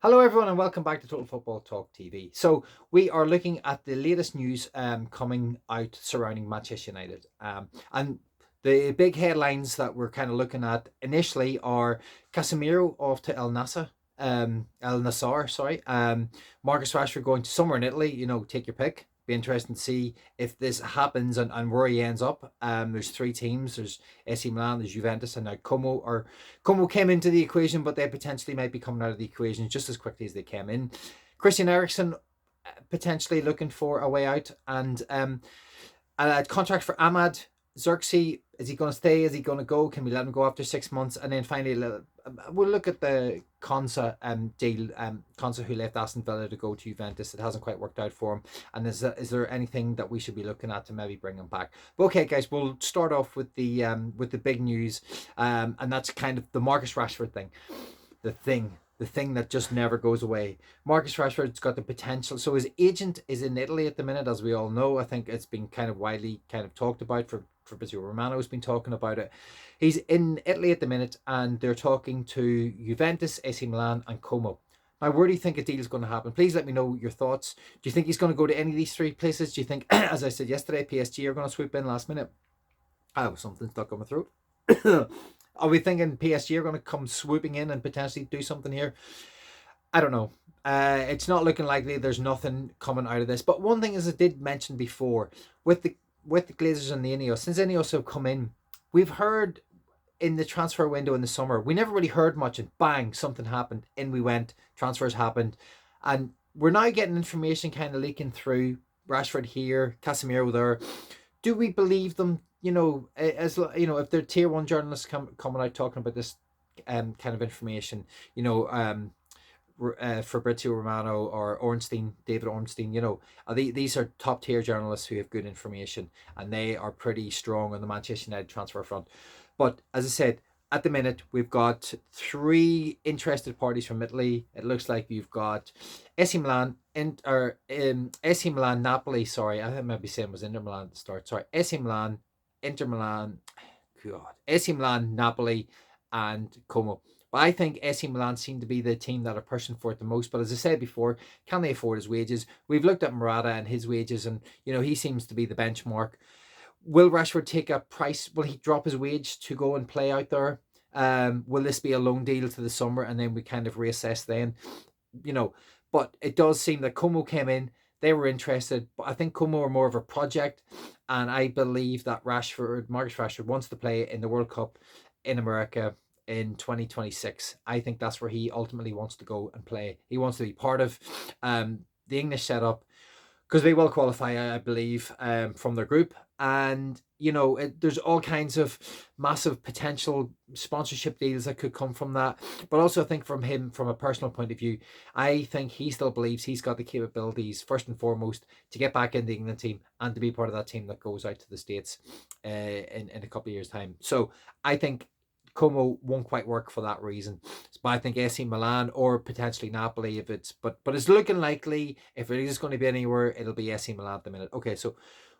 Hello, everyone, and welcome back to Total Football Talk TV. So, we are looking at the latest news coming out surrounding Manchester United. And the big headlines that we're kind of looking at initially are Casemiro off to Al-Nassar. Al-Nassar, sorry. Marcus Rashford going to somewhere in Italy, take your pick. Be interesting to see if this happens and where he ends up. There's three teams. There's AC Milan, there's Juventus, and now Como came into the equation, but they potentially might be coming out of the equation just as quickly as they came in. Christian Eriksen potentially looking for a way out, and a contract for Ahmad Xerxes. Is he going to stay? Is he going to go? Can we let him go after 6 months? And then finally, we'll look at the Konsa deal. Konsa, who left Aston Villa to go to Juventus, it hasn't quite worked out for him. And is there anything that we should be looking at to maybe bring him back? But okay, guys, we'll start off with the big news, and that's kind of the Marcus Rashford thing. The thing that just never goes away. Marcus Rashford's got the potential. So his agent is in Italy at the minute, as we all know. I think it's been kind of widely kind of talked about. For Fabrizio Romano has been talking about it. He's in Italy at the minute, and they're talking to Juventus, AC Milan, and Como. Now, where do you think a deal is going to happen? Please let me know your thoughts. Do you think he's going to go to any of these three places? Do you think, as I said yesterday, PSG are going to swoop in last minute? Oh, something stuck on my throat. Are we thinking PSG are going to come swooping in and potentially do something here? I don't know. It's not looking likely. There's nothing coming out of this. But one thing, as I did mention before, with the Glazers and the Ineos, since Ineos have come in, we've heard in the transfer window in the summer, we never really heard much, and bang, something happened. In we went. Transfers happened, and we're now getting information kind of leaking through. Rashford here, Casemiro there. Do we believe them? As if they're tier one journalists coming out talking about this kind of information, Fabrizio Romano or Ornstein, David Ornstein, these are top tier journalists who have good information, and they are pretty strong on the Manchester United transfer front. But as I said, at the minute we've got three interested parties from Italy. It looks like you've got AC Milan AC Milan, Napoli. Sorry, I think maybe saying was Inter Milan at the start. Sorry, AC Milan, Inter Milan, God, AC Milan, Napoli, and Como. But I think AC Milan seem to be the team that are pushing for it the most. But as I said before, can they afford his wages? We've looked at Murata and his wages, and he seems to be the benchmark. Will Rashford take a price? Will he drop his wage to go and play out there? Will this be a loan deal to the summer, and then we kind of reassess then? You know, but it does seem that Como came in. They were interested, but I think Como are more of a project, and I believe that Marcus Rashford, wants to play in the World Cup in America in 2026. I think that's where he ultimately wants to go and play. He wants to be part of the English setup, because they will qualify, I believe, from their group. And there's all kinds of massive potential sponsorship deals that could come from that. But also, I think from him, from a personal point of view, I think he still believes he's got the capabilities, first and foremost, to get back in the England team and to be part of that team that goes out to the States in a couple of years' time. So I think Como won't quite work for that reason. But I think AC Milan or potentially Napoli, if it's but it's looking likely, if it is going to be anywhere, it'll be AC Milan at the minute. Okay, so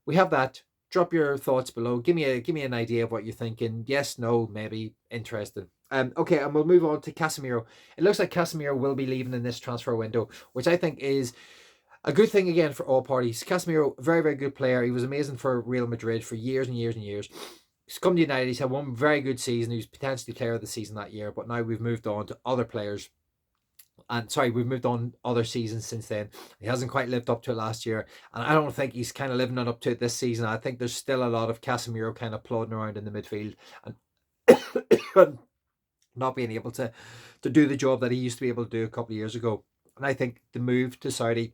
we have that. Drop your thoughts below. Give me an idea of what you're thinking. Yes, no, maybe, interested. Okay, and we'll move on to Casemiro. It looks like Casemiro will be leaving in this transfer window, which I think is a good thing again for all parties. Casemiro, very, very good player. He was amazing for Real Madrid for years and years and years. He's come to United. He's had one very good season. He was potentially player of the season that year, but now we've moved on to other players. And sorry, we've moved on other seasons since then. He hasn't quite lived up to it last year, and I don't think he's kind of living up to it this season. I think there's still a lot of Casemiro kind of plodding around in the midfield and not being able to do the job that he used to be able to do a couple of years ago. And I think the move to Saudi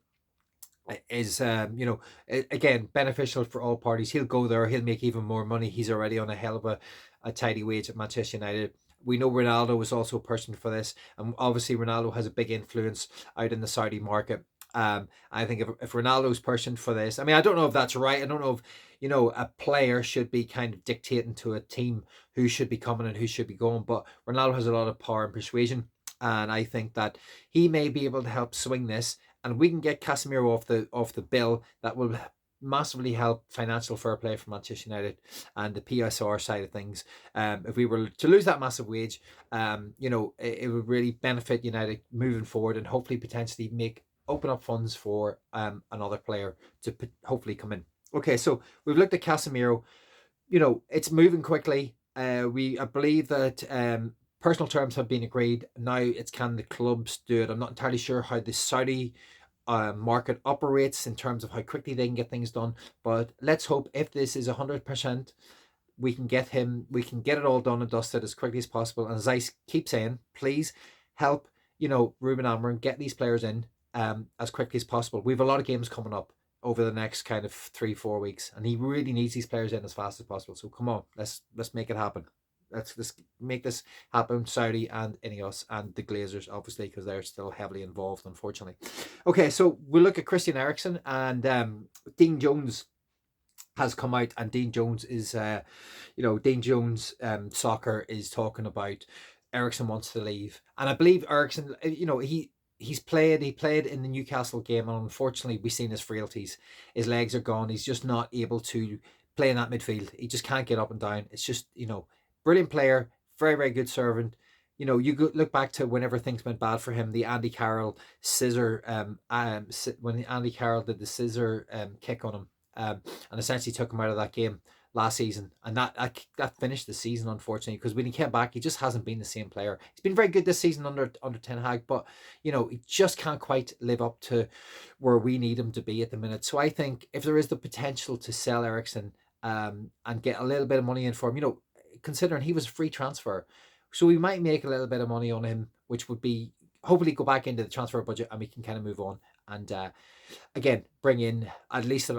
is again beneficial for all parties. He'll go there, he'll make even more money. He's already on a hell of a tidy wage at Manchester United. We know Ronaldo was also a person for this, and obviously Ronaldo has a big influence out in the Saudi market. I think if Ronaldo's person for this, I mean, I don't know if that's right. I don't know if a player should be kind of dictating to a team who should be coming and who should be going, but Ronaldo has a lot of power and persuasion, and I think that he may be able to help swing this, and we can get Casemiro off the bill. That will massively help financial fair play for Manchester United and the PSR side of things. If we were to lose that massive wage, it would really benefit United moving forward, and hopefully potentially open up funds for another player to hopefully come in. Okay, so we've looked at Casemiro. It's moving quickly. I believe that personal terms have been agreed. Now it's can the clubs do it. I'm not entirely sure how the Saudi market operates in terms of how quickly they can get things done. But let's hope if this is 100%, we can get it all done and dusted as quickly as possible. And as I keep saying, please help, Ruben Amorim get these players in as quickly as possible. We have a lot of games coming up over the next kind of 3-4 weeks, and he really needs these players in as fast as possible. So come on, let's make it happen. Let's make this happen, Saudi and Ineos and the Glazers, obviously, because they're still heavily involved, unfortunately. Okay, so we'll look at Christian Eriksen, and Dean Jones has come out, and Dean Jones is, Dean Jones soccer is talking about Eriksen wants to leave, and I believe Eriksen, he played in the Newcastle game, and unfortunately we've seen his frailties. His legs are gone. He's just not able to play in that midfield. He just can't get up and down. It's just, brilliant player, very, very good servant. You look back to whenever things went bad for him, the Andy Carrol scissor, when Andy Carrol did the scissor kick on him, and essentially took him out of that game last season, and that finished the season, unfortunately, because when he came back, he just hasn't been the same player. He's been very good this season under Ten Hag, but he just can't quite live up to where we need him to be at the minute. So I think if there is the potential to sell Eriksen and get a little bit of money in for him, considering he was a free transfer, so we might make a little bit of money on him, which would be hopefully go back into the transfer budget, and we can kind of move on and again bring in at least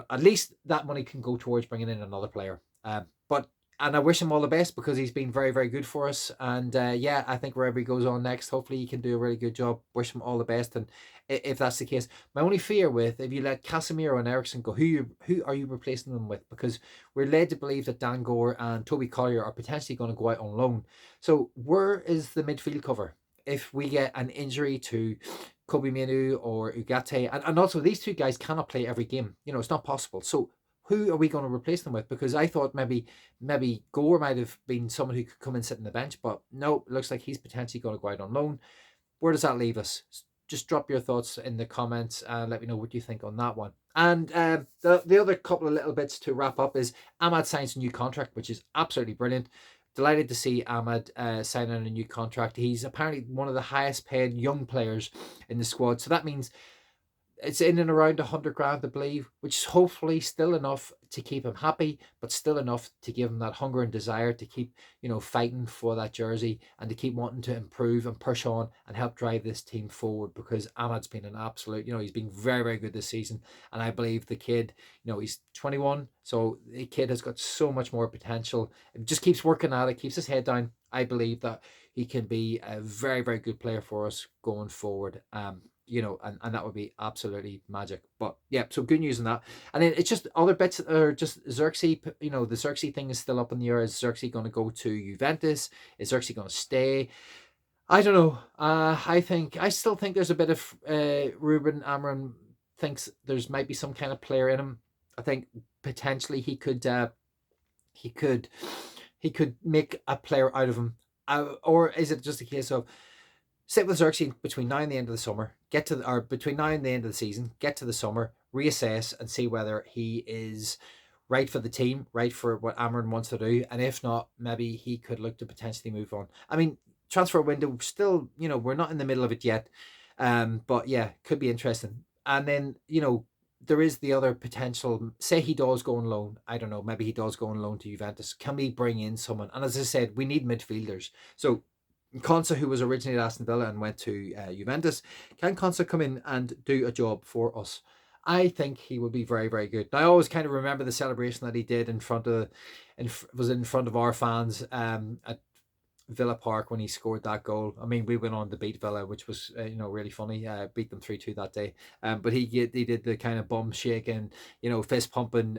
that money can go towards bringing in another player. And I wish him all the best, because he's been very, very good for us. And I think wherever he goes on next, hopefully he can do a really good job. Wish him all the best. And if that's the case, my only fear with, if you let Casemiro and Eriksen go, who are you replacing them with? Because we're led to believe that Dan Gore and Toby Collier are potentially going to go out on loan. So where is the midfield cover if we get an injury to Kobe Minu or Ugarte? And also, these two guys cannot play every game. It's not possible. So who are we going to replace them with? Because I thought maybe Gore might have been someone who could come and sit on the bench, but no, it looks like he's potentially going to go out on loan. Where does that leave us? Just drop your thoughts in the comments and let me know what you think on that one. And the other couple of little bits to wrap up is Ahmad signs a new contract, which is absolutely brilliant. Delighted to see Ahmad signing a new contract. He's apparently one of the highest paid young players in the squad. So that means it's in and around 100 grand, I believe, which is hopefully still enough to keep him happy, but still enough to give him that hunger and desire to keep, fighting for that jersey and to keep wanting to improve and push on and help drive this team forward, because Ahmad's been an absolute, he's been very, very good this season. And I believe the kid, he's 21, so the kid has got so much more potential. It just keeps working at it, keeps his head down. I believe that he can be a very, very good player for us going forward. And that would be absolutely magic. But yeah, so good news on that. And then it's just other bits that are just Xerxes, the Xerxes thing is still up in the air. Is Xerxes going to go to Juventus? Is Xerxes going to stay? I don't know. I still think there's a bit of Ruben Amorim thinks there's might be some kind of player in him. I think potentially he could make a player out of him. Or is it just a case of sit with Xerxes between now and the end of the summer, between now and the end of the season, get to the summer, reassess and see whether he is right for the team, right for what Amorim wants to do. And if not, maybe he could look to potentially move on. I mean, transfer window still, we're not in the middle of it yet. But yeah, could be interesting. And then, there is the other potential. Say he does go on loan. I don't know. Maybe he does go on loan to Juventus. Can we bring in someone? And as I said, we need midfielders. So Konsa, who was originally at Aston Villa and went to Juventus, can Konsa come in and do a job for us? I think he would be very, very good. Now, I always kind of remember the celebration that he did in front of our fans at Villa Park when he scored that goal. I mean, we went on to beat Villa, which was really funny. Beat them 3-2 that day. But he did the kind of bum shaking, fist pumping,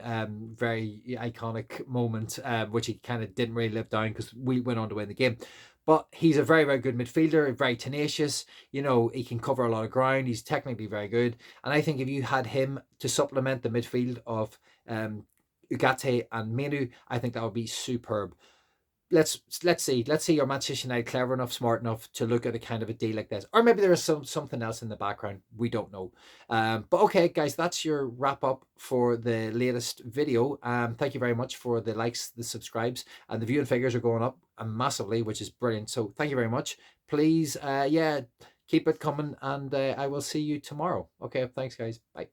very iconic moment, which he kind of didn't really live down because we went on to win the game. But he's a very, very good midfielder, very tenacious. You know, he can cover a lot of ground. He's technically very good. And I think if you had him to supplement the midfield of Ugarte and Menu, I think that would be superb. Let's see your Manchester United clever enough, smart enough to look at a kind of a deal like this, or maybe there is something else in the background. We don't know. But okay, guys, that's your wrap up for the latest video. Thank you very much for the likes, the subscribes, and the viewing figures are going up massively, which is brilliant. So thank you very much. Please, yeah, keep it coming, and I will see you tomorrow. Okay, thanks, guys. Bye.